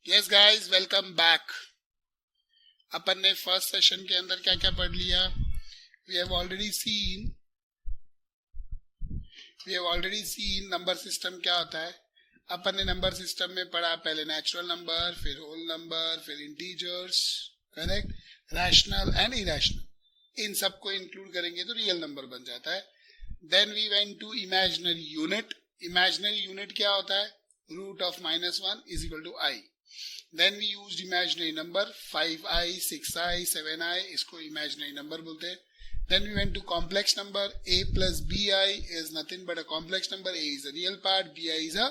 Yes guys, welcome back. अपन ने first session के अंदर क्या क्या पढ़ लिया? We have already seen number system क्या होता है। अपन ने नंबर सिस्टम में पढ़ा पहले नेचुरल नंबर, फिर होल नंबर, फिर integers, correct, rational and irrational. इन सबको इंक्लूड करेंगे तो रियल नंबर बन जाता है। Then we went to imaginary unit. Imaginary unit क्या होता है? Root of -1 is equal to i. Then we used imaginary number 5i, 6i, 7i, इसको imaginary number बोलते हैं. Then we went to complex number. A plus bi is nothing but a complex number. A is a real part, bi is a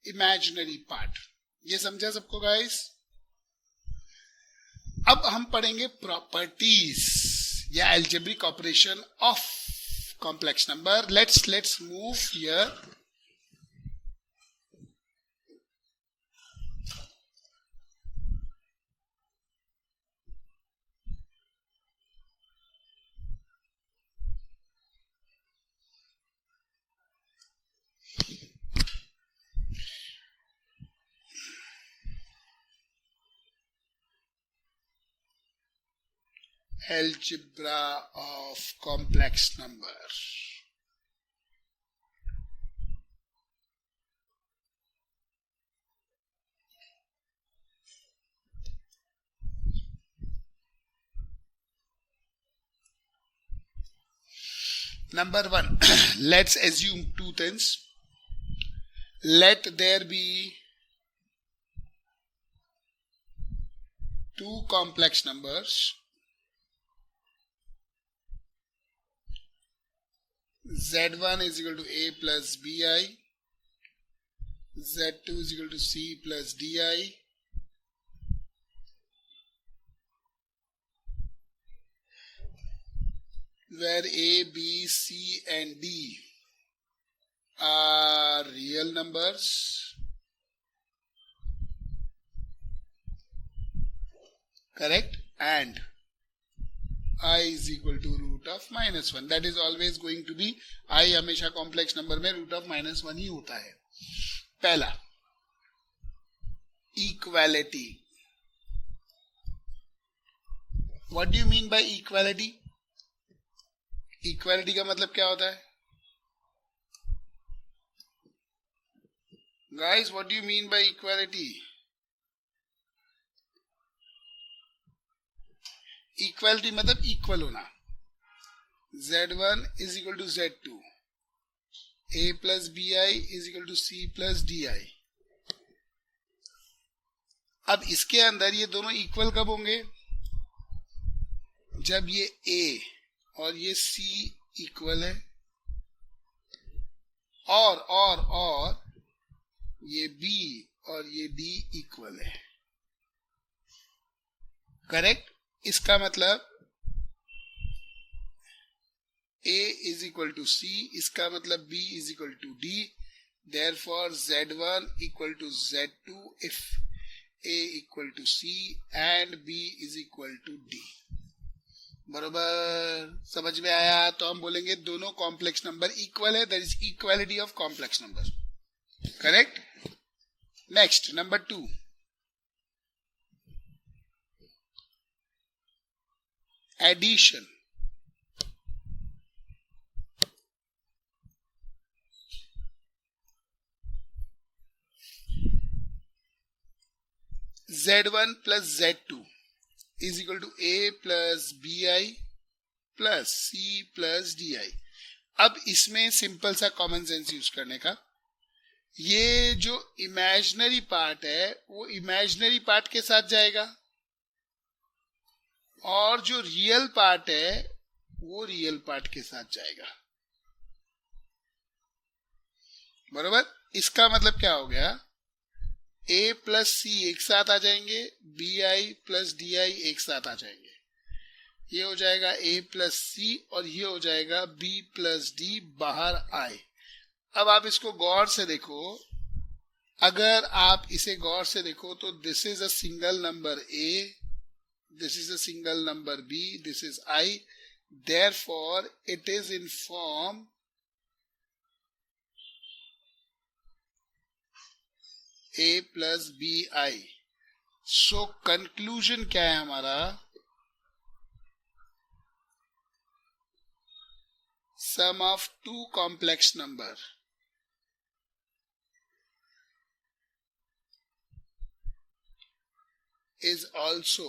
imaginary part. ये समझा सबको guys? अब हम पढ़ेंगे properties या algebraic operation of complex number. Let's move here. Algebra of complex number. Number one, let's assume two things. Let there be two complex numbers. Z1 is equal to A plus BI. Z2 is equal to C plus DI. Where A, B, C and D are real numbers. Correct? And I is equal to root of -1. That is always going to be I हमेशा complex number में root of -1 ही होता है. पहला equality. What do you mean by equality? Equality का मतलब क्या होता है? Guys, what do you mean by equality? Equality मतलब equal होना. Z1 is equal to Z2. A plus BI is equal to C plus DI. अब इसके अंदर ये दोनों इक्वल कब होंगे? जब ये A और ये C इक्वल है और ये B और ये D इक्वल है. करेक्ट? इसका मतलब A is equal to C, इसका मतलब B is equal to D. Therefore Z1 equal to Z2 if A equal to C and B is equal to D. बरोबर समझ में आया? तो हम बोलेंगे दोनों कॉम्प्लेक्स नंबर इक्वल है. That is equality of complex number. Correct? Next, number 2. Addition. Z1 plus Z2 is equal to A plus BI plus C plus DI. अब इसमें सिंपल सा कॉमन सेंस यूज करने का. ये जो इमेजिनरी पार्ट है वो इमेजिनरी पार्ट के साथ जाएगा और जो रियल पार्ट है वो रियल पार्ट के साथ जाएगा. बरोबर? इसका मतलब क्या हो गया? A प्लस C एक साथ आ जाएंगे, BI प्लस DI एक साथ आ जाएंगे. ये हो जाएगा A प्लस C और ये हो जाएगा B प्लस D बाहर आए. अब आप इसको गौर से देखो. अगर आप इसे गौर से देखो तो this is a single number A, this is a single number B, this is I. Therefore, it is in form A plus BI. So conclusion क्या है हमारा? Sum of two complex number is also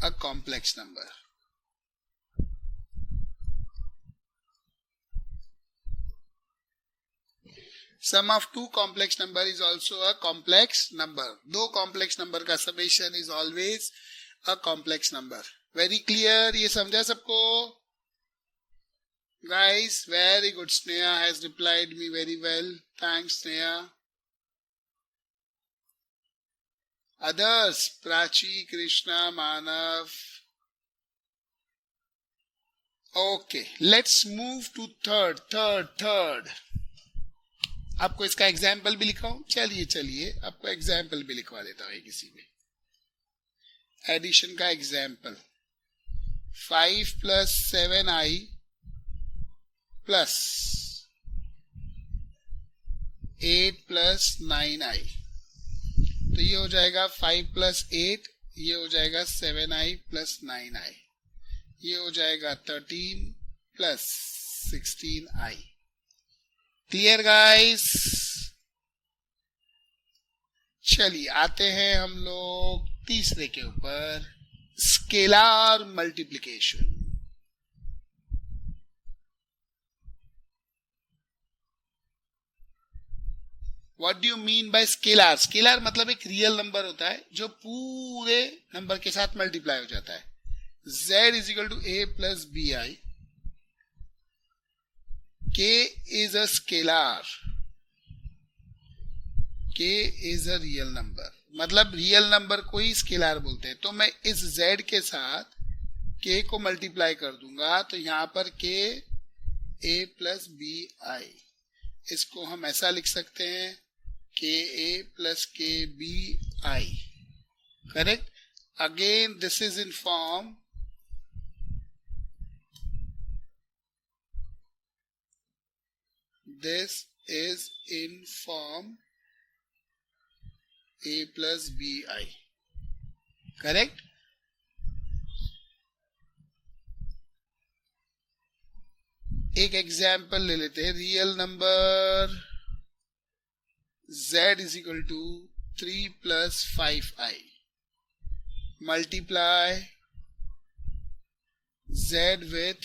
a complex number. Sum of two complex number is also a complex number. दो complex number का summation is always a complex number. Very clear? ये समझा सबको? Guys, very good. Sneha has replied me very well. Thanks, Sneha. Others, Prachi, Krishna, Manav. Okay, let's move to third. आपको इसका example भी लिखाऊं? चलिए आपको example भी लिखवा देता हूं किसी में. एडिशन का एग्जाम्पल 5 + 7i + 8 + 9i. तो ये हो जाएगा 5 + 8, ये हो जाएगा 7i + 9i, ये हो जाएगा 13 + 16i. Clear guys? चलिए आते हैं हम लोग तीसरे के ऊपर, scalar multiplication. What do you mean by scalar? Scalar मतलब एक रियल नंबर होता है जो पूरे नंबर के साथ मल्टीप्लाई हो जाता है. z = a + bi. K is a scalar. K is a real number. मतलब रियल नंबर को ही स्केलार बोलते हैं. तो मैं इस z के साथ k को मल्टीप्लाई कर दूंगा तो यहां पर k a + bi. इसको हम ऐसा लिख सकते हैं ka + kbi. Correct? Again this is in form this is in form a + bi. Correct? एक एग्जाम्पल ले लेते हैं. Real number z = 3 + 5i. Multiply z with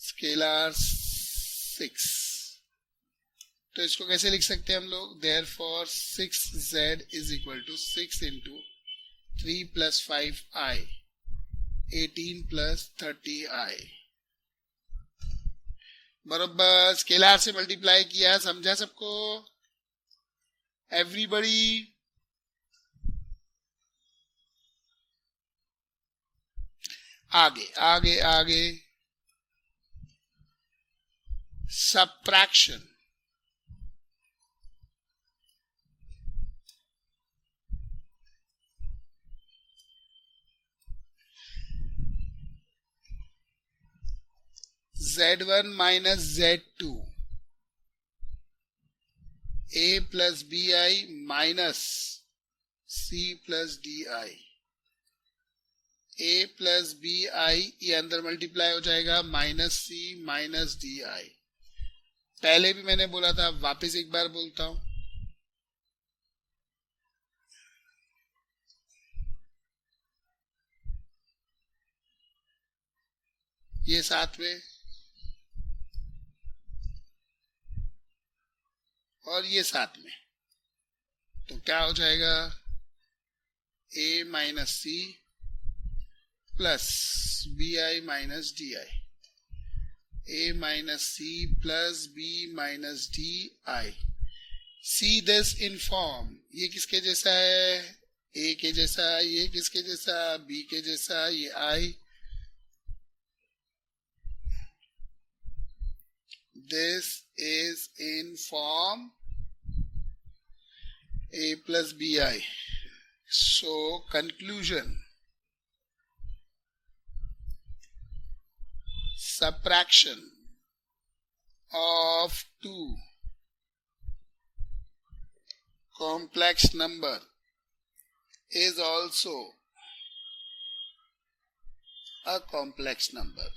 scalar 6. तो इसको कैसे लिख सकते हैं हम लोग? Therefore 6z = 6 × 3 + 5i, 18 + 30i. बराबर स्केलार से मल्टीप्लाई किया. समझा सबको? एवरीबॉडी? आगे subtraction. z1 - z2, a + bi - c + di. a + bi ये अंदर मल्टीप्लाई हो जाएगा -c - di. पहले भी मैंने बोला था, वापस एक बार बोलता हूं. ये साथ में और ये साथ में, तो क्या हो जाएगा? a - c + bi - di. a - c + b - di. See this in form. ये किसके जैसा है? a के जैसा. ये किसके जैसा? b के जैसा. ये i. This is in form a + bi. So conclusion, subtraction of two complex number is also a complex number.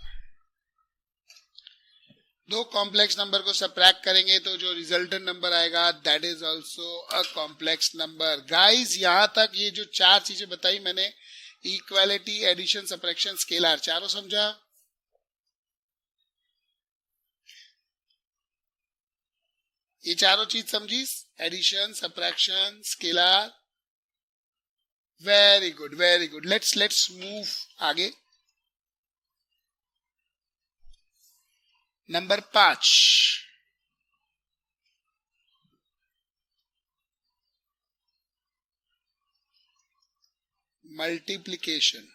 दो कॉम्प्लेक्स नंबर को सबट्रैक्ट करेंगे तो जो रिजल्टेंट नंबर आएगा that is also a complex number. Guys यहां तक ये जो चार चीजें बताई मैंने, इक्वालिटी, एडिशन, सबट्रैक्शन, स्केलर, चारों समझा? ये चारों चीज समझी? Addition, subtraction, scalar. Very good, very good. Let's move आगे. Number 5, multiplication.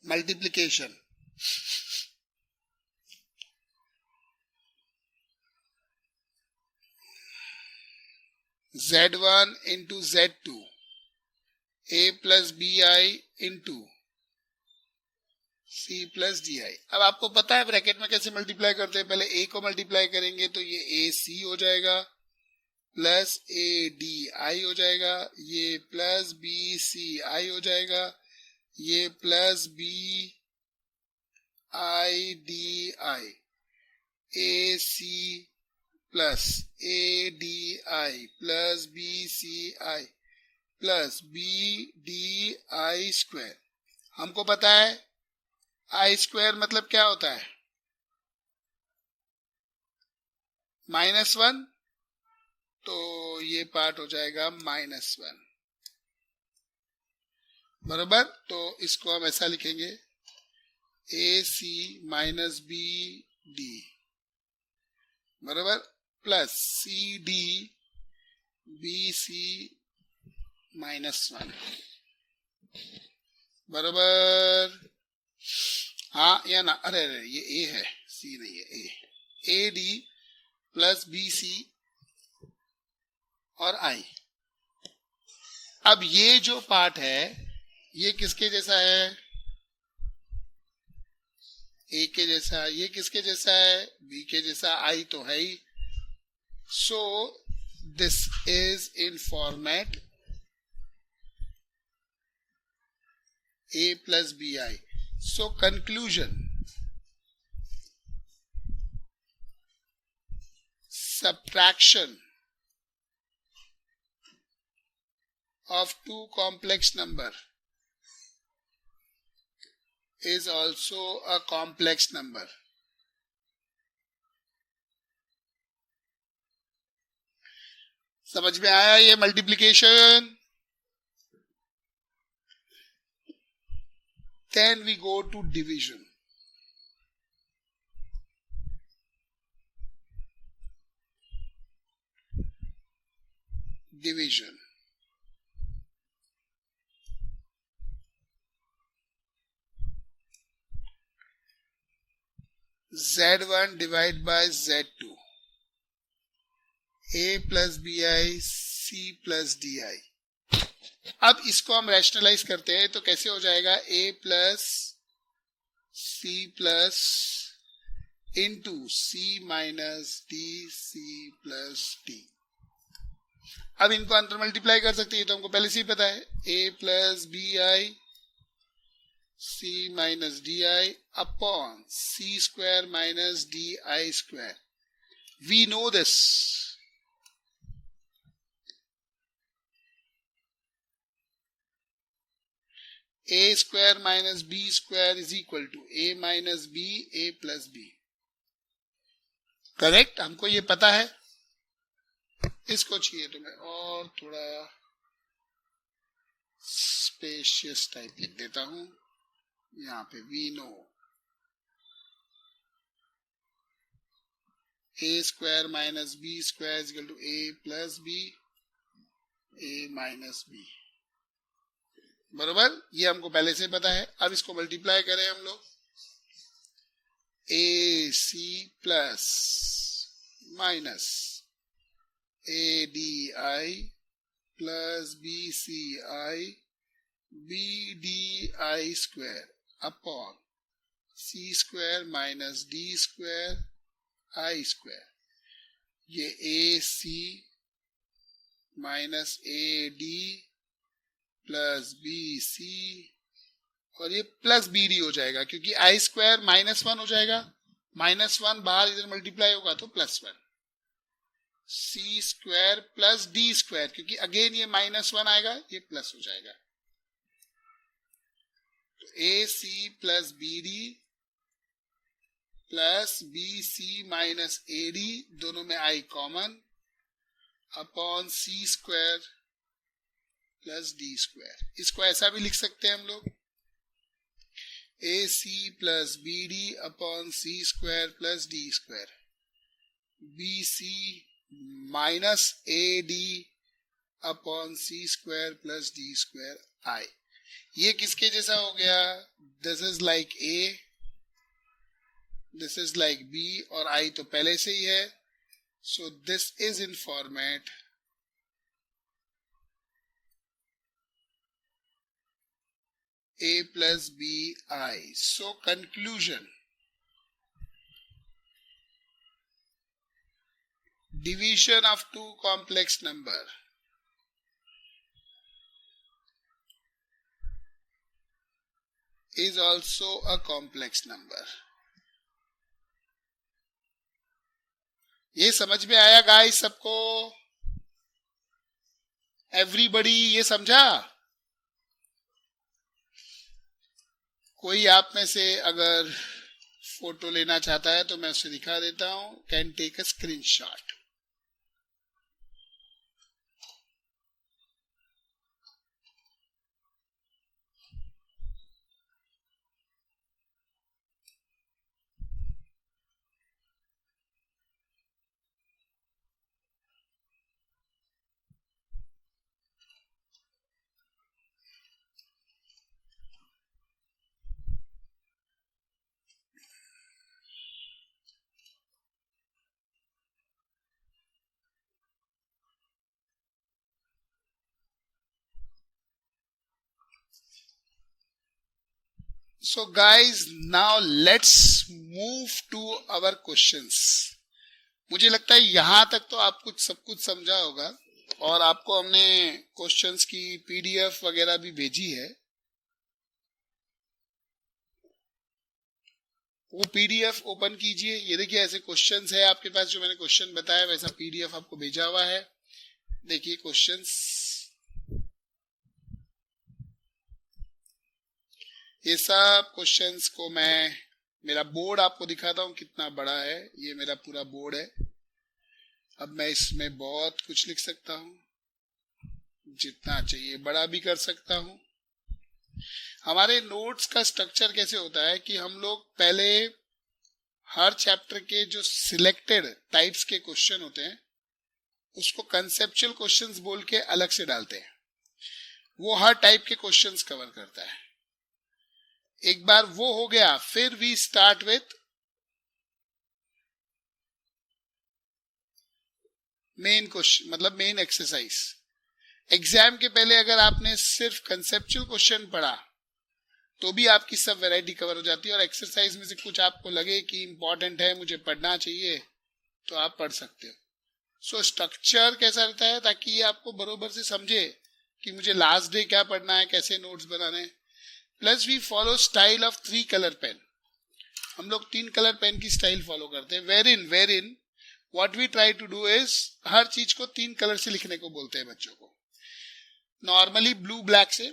Multiplication Z1 into Z2 A plus BI into C plus DI. अब आपको पता है ब्रैकेट में कैसे मल्टीप्लाई करते हैं. पहले A को मल्टीप्लाई करेंगे तो ये AC हो जाएगा प्लस ADI हो जाएगा, ये प्लस BCI हो जाएगा, ये plus BIDI, AC plus ADI plus BCI plus BDI square. हमको पता है I स्क्वायर मतलब क्या होता है? -1, तो ये पार्ट हो जाएगा -1. बराबर. तो इसको हम ऐसा लिखेंगे AC माइनस BD बराबर प्लस CD BC -1 बराबर. हाँ या ना? अरे ये A है, C नहीं है. AD प्लस BC और I. अब ये जो पार्ट है ये किसके जैसा है? A के जैसा. ये किसके जैसा है? B के जैसा. I तो है ही. So this is in format A plus BI. So conclusion, subtraction of two complex number is also a complex number. समझ में आया ये multiplication? Then we go to division. Division. Z1 divided by Z2. A plus BI C plus DI. अब इसको हम rationalise करते हैं तो कैसे हो जाएगा? A plus C plus into C minus D C plus D. अब इनको अंतर मल्टीप्लाई कर सकते हैं तो हमको पहले से ही पता है. A plus BI C minus DI upon C square minus DI square. We know this. A square minus B square is equal to A minus B, A plus B. Correct. हमको ये पता है. इसको चाहिए तो मैं और थोड़ा स्पेशियस टाइप लिख देता हूं. यहां पे we know A square minus B square is equal to A plus B, A minus B. बरोबर. ये हमको पहले से पता है. अब इसको मल्टीप्लाई करें हम लोग. AC plus minus ADI plus BCI BDI square upon C square minus D square i square, ये A C minus A D plus B C, और ये प्लस बी डी हो जाएगा क्योंकि आई स्क्वायर -1 हो जाएगा, -1 बाहर इधर मल्टीप्लाई होगा तो +1, C square plus D square, क्योंकि अगेन ये -1 आएगा, ये प्लस हो जाएगा, तो A C plus B D plus B C minus A D, दोनों में i common, upon C square plus D square. इसको ऐसा भी लिख सकते हैं हम लोग, A C plus B D upon C square plus D square, B C minus A D upon C square plus D square आई। ये किसके जैसा हो गया? This is like A, this is like B, और आई तो पहले से ही है, so this is in format A plus B I. So conclusion, division of two complex number is also a complex number. ये समझ में आया गाइस सबको? एवरीबडी ये समझा? कोई आप में से अगर फोटो लेना चाहता है तो मैं उसे दिखा देता हूं, can take a screenshot. So guys, now let's move to our questions. मुझे लगता है यहां तक तो आप सब कुछ समझा होगा, और आपको हमने क्वेश्चंस की पीडीएफ वगैरह भी भेजी है। वो पीडीएफ ओपन कीजिए, ये देखिए ऐसे क्वेश्चंस है आपके पास, जो मैंने क्वेश्चन बताया वैसा पीडीएफ आपको भेजा हुआ है। देखिए क्वेश्चंस, ये सब क्वेश्चंस को मैं, मेरा बोर्ड आपको दिखाता हूं कितना बड़ा है। ये मेरा पूरा बोर्ड है। अब मैं इसमें बहुत कुछ लिख सकता हूं, जितना चाहिए बड़ा भी कर सकता हूं। हमारे नोट्स का स्ट्रक्चर कैसे होता है कि हम लोग पहले हर चैप्टर के जो सिलेक्टेड टाइप्स के क्वेश्चन होते हैं उसको कंसेप्चुअल क्वेश्चंस बोल के अलग से डालते हैं। वो हर टाइप के क्वेश्चंस कवर करता है। एक बार वो हो गया, फिर we start with main question, मतलब मेन एक्सरसाइज। एग्जाम के पहले अगर आपने सिर्फ कंसेप्चुअल क्वेश्चन पढ़ा तो भी आपकी सब वैरायटी कवर हो जाती है, और एक्सरसाइज में से कुछ आपको लगे कि इंपॉर्टेंट है, मुझे पढ़ना चाहिए, तो आप पढ़ सकते हो। सो स्ट्रक्चर कैसा रहता है ताकि ये आपको बरोबर से समझे कि मुझे लास्ट डे क्या पढ़ना है, कैसे नोट्स बनाने हैं। Plus we follow style of 3 colour pen. हम लोग 3 कलर पेन की स्टाइल फॉलो करते हैं। Where in what we try to do is, हर चीज को 3 कलर से लिखने को बोलते हैं बच्चों को, नॉर्मली ब्लू ब्लैक से।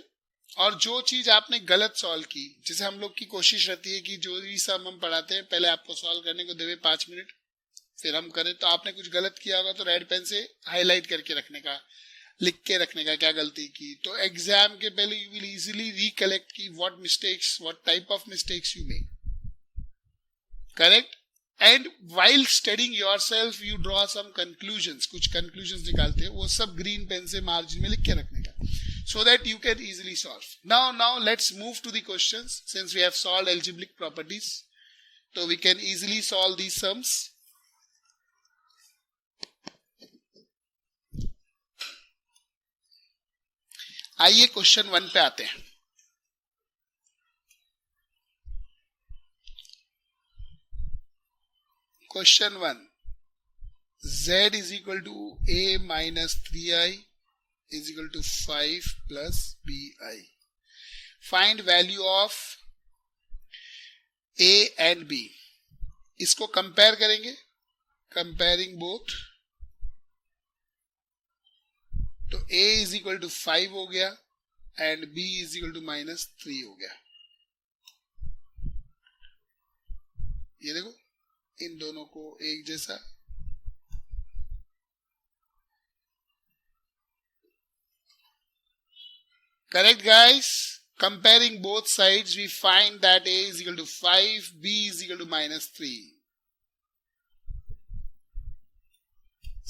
और जो चीज आपने गलत सॉल्व की, जैसे हम लोग की कोशिश रहती है कि जो भी सम हम पढ़ाते हैं पहले आपको सॉल्व करने को देवे 5 मिनट, फिर हम करें। तो आपने कुछ गलत किया होगा तो रेड पेन से हाईलाइट करके रखने का, लिख के रखने का क्या गलती की, तो एग्जाम के पहले यू विल इजीली रिकलेक्ट की what mistakes, what type of mistakes you made, correct. And while studying yourself you draw some conclusions, कुछ कंक्लूजन्स निकालते हैं, वो सब ग्रीन पेन से मार्जिन में लिख के रखने का, so that you can easily solve. Now let's move to the questions. Since we have solved algebraic properties, so we can easily solve these sums. आइए क्वेश्चन 1 पे आते हैं। Question 1, z is equal to a minus 3i is equal to 5 plus bi. Find value of a and b. इसको compare करेंगे, comparing both, तो a is equal to 5 हो गया and b is equal to -3 हो गया. ये देखो इन दोनों को एक जैसा. Correct guys? Comparing both sides we find that a is equal to 5, b is equal to -3.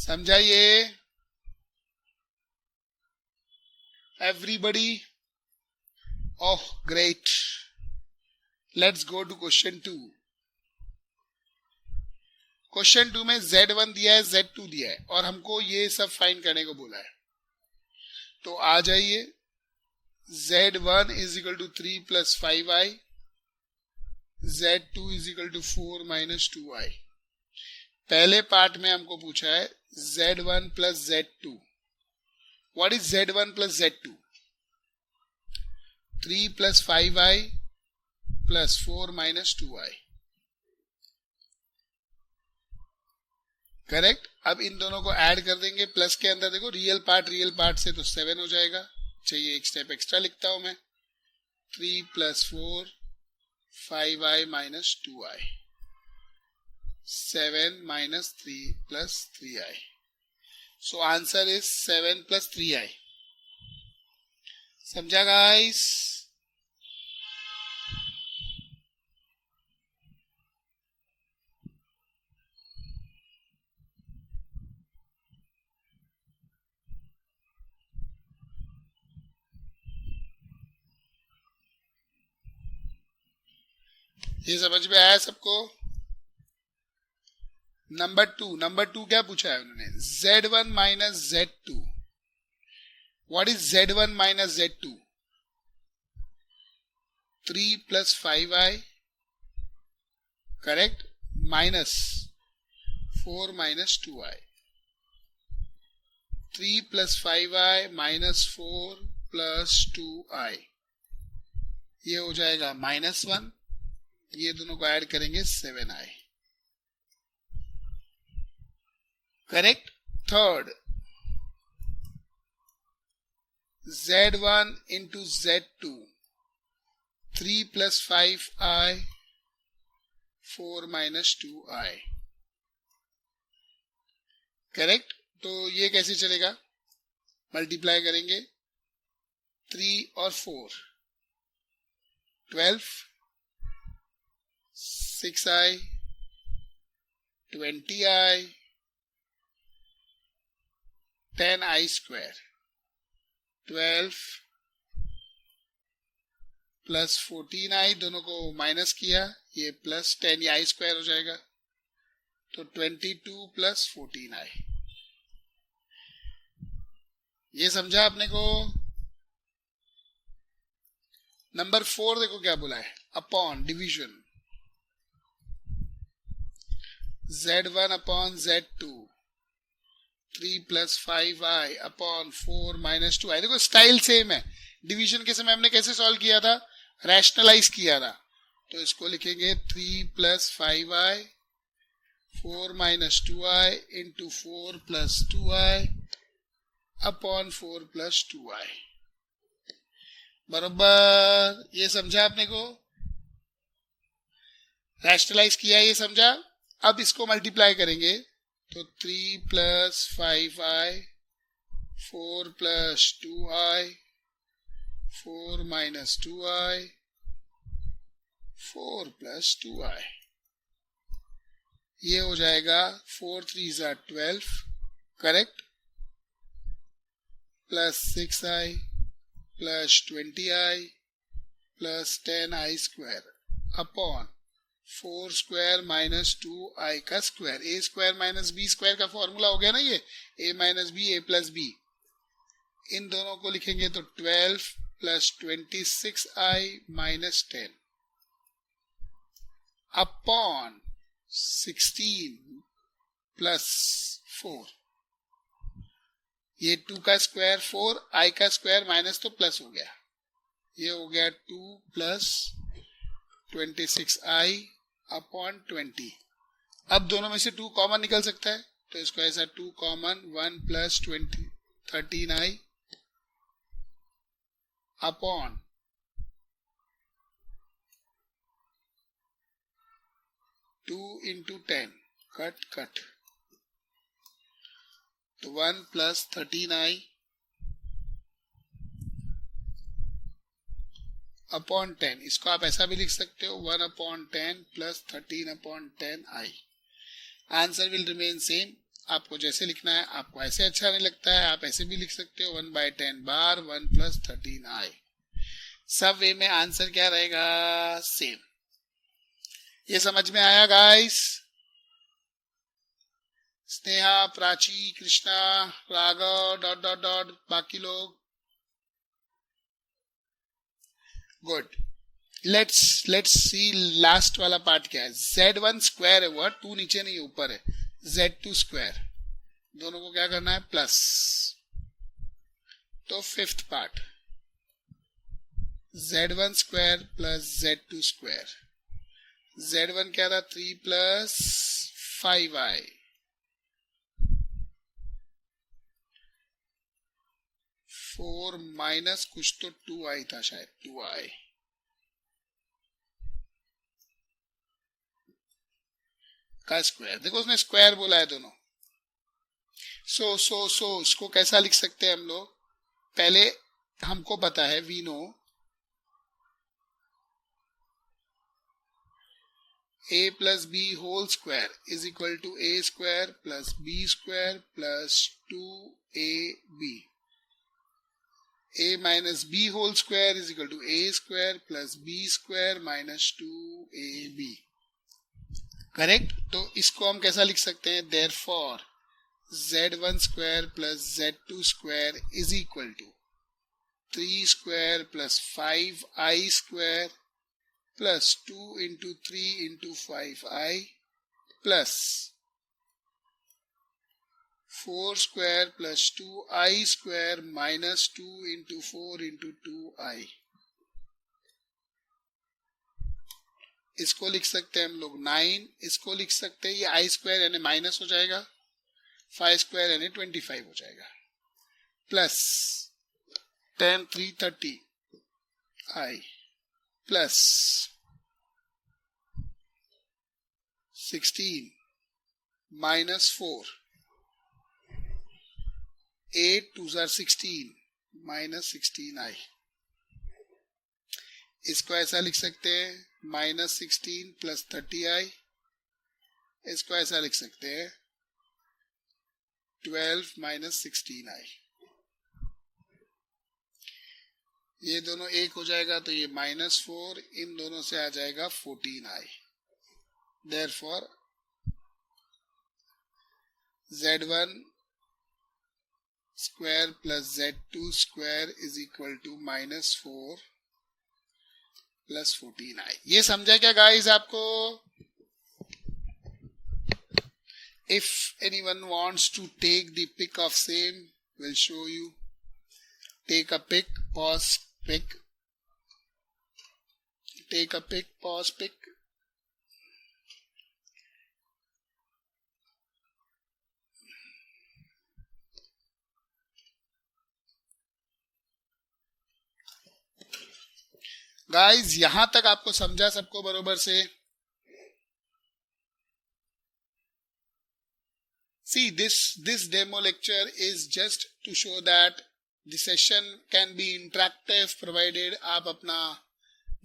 समझाइए everybody? Oh great. Let's go to question 2. Question 2 में z1 दिया है, z2 दिया है और हमको ये सब फाइंड करने को बोला है. तो आ जाइए. z1 is equal to 3 plus 5i, z2 is equal to 4 minus 2i. पहले पार्ट में हमको पूछा है z1 plus z2. What is z1 plus z2? 3 plus 5i plus 4 minus 2i. Correct. अब इन दोनों को ऐड कर देंगे. प्लस के अंदर देखो रियल पार्ट से तो 7 हो जाएगा. चाहिए एक स्टेप एक्स्ट्रा लिखता हूं मैं. 3 plus 4 5i minus 2i, 7 minus 3 plus 3i. So answer is 7 plus 3i. समझा गाइस? ये समझ में आया सबको? नंबर टू क्या पूछा है उन्होंने? z1 minus z2. What is z1 minus z2? 3 plus 5i, correct, minus 4 minus 2i. 3 plus 5i minus 4 plus 2i. ये हो जाएगा -1. ये दोनों को ऐड करेंगे 7i. Correct. Third, z1 into z2, 3 plus 5i, 4 minus 2i. Correct. तो ये कैसे चलेगा? मल्टीप्लाई करेंगे 3 और 4, 12, 6i, 20i, 10i square. 12 plus 14i, दोनों को माइनस किया, ये प्लस 10 i स्क्वायर हो जाएगा. तो 22 प्लस 14i. ये समझा आपने को? नंबर 4 देखो क्या बोला है. Upon division. z1 upon z2, 3 plus 5i upon 4 minus 2i. देखो स्टाइल सेम है. डिवीजन के समय हमने कैसे सॉल्व किया था? रैशनलाइज किया था. तो इसको लिखेंगे 3 plus 5i 4 minus 2i into 4 plus 2i upon 4 plus 2i. बरोबर. ये समझा आपने को? रैशनलाइज किया, ये समझा? अब इसको मल्टीप्लाई करेंगे तो 3 plus 5i, 4 plus 2i, 4 minus 2i, 4 plus 2i. ये हो जाएगा 4 3s are 12, correct, plus 6i plus 20i plus 10i square upon 4 square minus 2i का स्क्वायर. ए स्क्वायर माइनस बी स्क्वायर का फॉर्मूला हो गया ना ये. ए माइनस बी, ए प्लस बी. इन दोनों को लिखेंगे तो 12 plus 26i minus 10 upon 16 plus 4, ये 2 का स्क्वायर 4, i का स्क्वायर माइनस तो प्लस हो गया, ये हो गया 2 प्लस 26i अपॉन 20। अब दोनों में से 2 कॉमन निकल सकता है, तो इसको ऐसा 2 common 1 plus 13i upon 2 into 10, cut cut, तो 1 प्लस 13i अपॉन 10। इसको आप ऐसा भी लिख सकते हो 1 upon 10 plus 13 upon 10i। Answer will remain same. आपको जैसे लिखना है, आपको ऐसे अच्छा नहीं लगता है, आप ऐसे भी लिख सकते हो 1/10 बार 1 प्लस 13i। सब वे में आंसर क्या रहेगा? सेम। ये समझ में आया guys? Sneha, Prachi, Krishna, Raghav dot dot dot, बाकी लोग गुड। लेट्स सी लास्ट वाला पार्ट क्या है। z1 स्क्वायर है, वह 2 नीचे नहीं ऊपर है, z2 स्क्वायर, दोनों को क्या करना है? प्लस। तो fifth part z1 square plus z2 square. z1 क्या था? 3 प्लस 5i, 4 माइनस कुछ तो 2i था शायद, 2i का स्क्वायर। देखो उसने स्क्वायर बोला है दोनों। सो इसको कैसा लिख सकते हैं हम लोग? पहले हमको पता है, we know a plus B whole square is equal to a square plus b square plus 2ab। a minus B whole square is equal to a square plus b square minus 2ab। Correct? तो इसको हम कैसा लिख सकते हैं? Therefore z1 square plus z2 square is equal to 3 square plus 5i square plus 2 into 3 into 5i plus 4 square plus 2i square minus 2 into 4 into 2i। इसको लिख सकते हैं हम लोग 9। इसको लिख सकते हैं, ये i स्क्वायर यानी माइनस हो जाएगा, 5 स्क्वायर यानी 25 हो जाएगा, plus 10 3 30 i plus 16 minus 4, 8 2 16 minus 16i। इसको ऐसा लिख सकते हैं माइनस 16 प्लस 30i। इसको ऐसा लिख सकते हैं 12 माइनस 16i। ये दोनों एक हो जाएगा तो ये -4, इन दोनों से आ जाएगा 14i। Therefore z1 square plus z2 square is equal to -4 plus 14i। ये समझा क्या गाइस आपको? If anyone wants to take the pic of same, we'll show you. Take a pic, pause, pic. Take a pic, pause, pic. Guys यहां तक आपको समझा सबको बरोबर से? See, this demo lecture is just to show that the session can be interactive provided आप अपना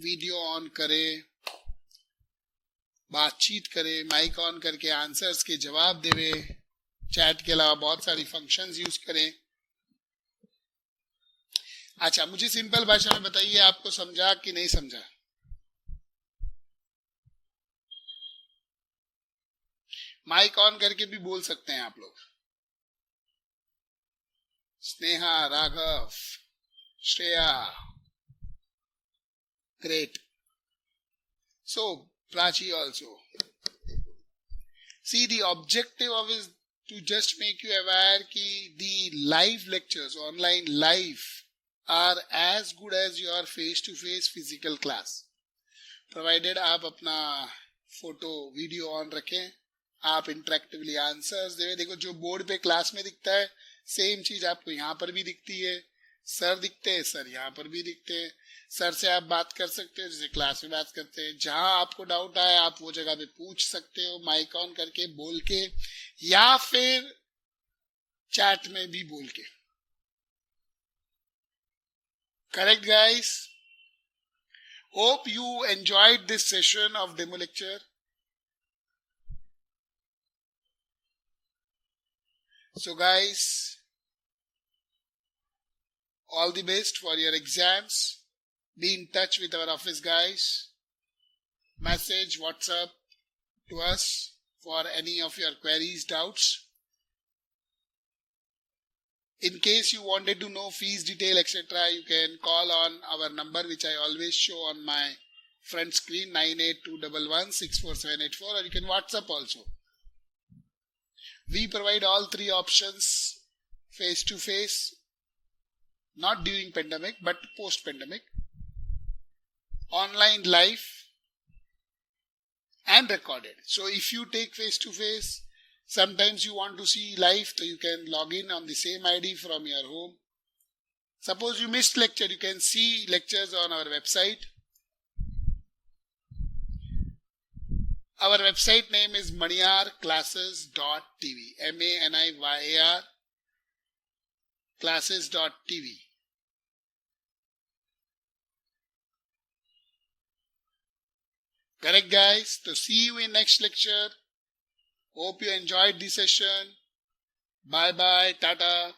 video on करें, बातचीत करें, माइक ऑन करके आंसर्स के जवाब देवे, चैट के अलावा बहुत सारी फंक्शंस यूज करें। अच्छा, मुझे सिंपल भाषा में बताइए, आपको समझा कि नहीं समझा? माइक ऑन करके भी बोल सकते हैं आप लोग। Sneha, Raghav, Shreya, great. So Prachi also. See, the objective of is to just make you aware कि the live lectures, online live, are as good as your face-to-face physical class. Provided आप अपना फोटो वीडियो ऑन रखें, आप इंटरेक्टिवली आंसर्स देवे. देखो जो board पे class में दिखता है सेम चीज आपको यहाँ पर भी दिखती है. सर दिखते हैं, सर यहाँ पर भी दिखते हैं. सर से आप बात कर सकते हो जैसे क्लास में बात करते हैं. जहां आपको डाउट आए आप वो जगह पे पूछ सकते हो माइक ऑन करके बोल के, या फिर चैट में भी बोल के. Correct guys? Hope you enjoyed this session of demo lecture. So guys, all the best for your exams. Be in touch with our office guys. Message, WhatsApp to us for any of your queries, doubts. In case you wanted to know fees detail, etc., you can call on our number which I always show on my front screen, 9821164784, or you can WhatsApp also. We provide all three options: face-to-face, not during pandemic but post-pandemic, online live, and recorded. So if you take face-to-face, sometimes you want to see live, so you can log in on the same ID from your home. Suppose you missed lecture, you can see lectures on our website. Our website name is maniyarclasses.tv, MANIYAR classes.tv. Correct guys? So see you in next lecture. Hope you enjoyed the session. Bye bye. Tata.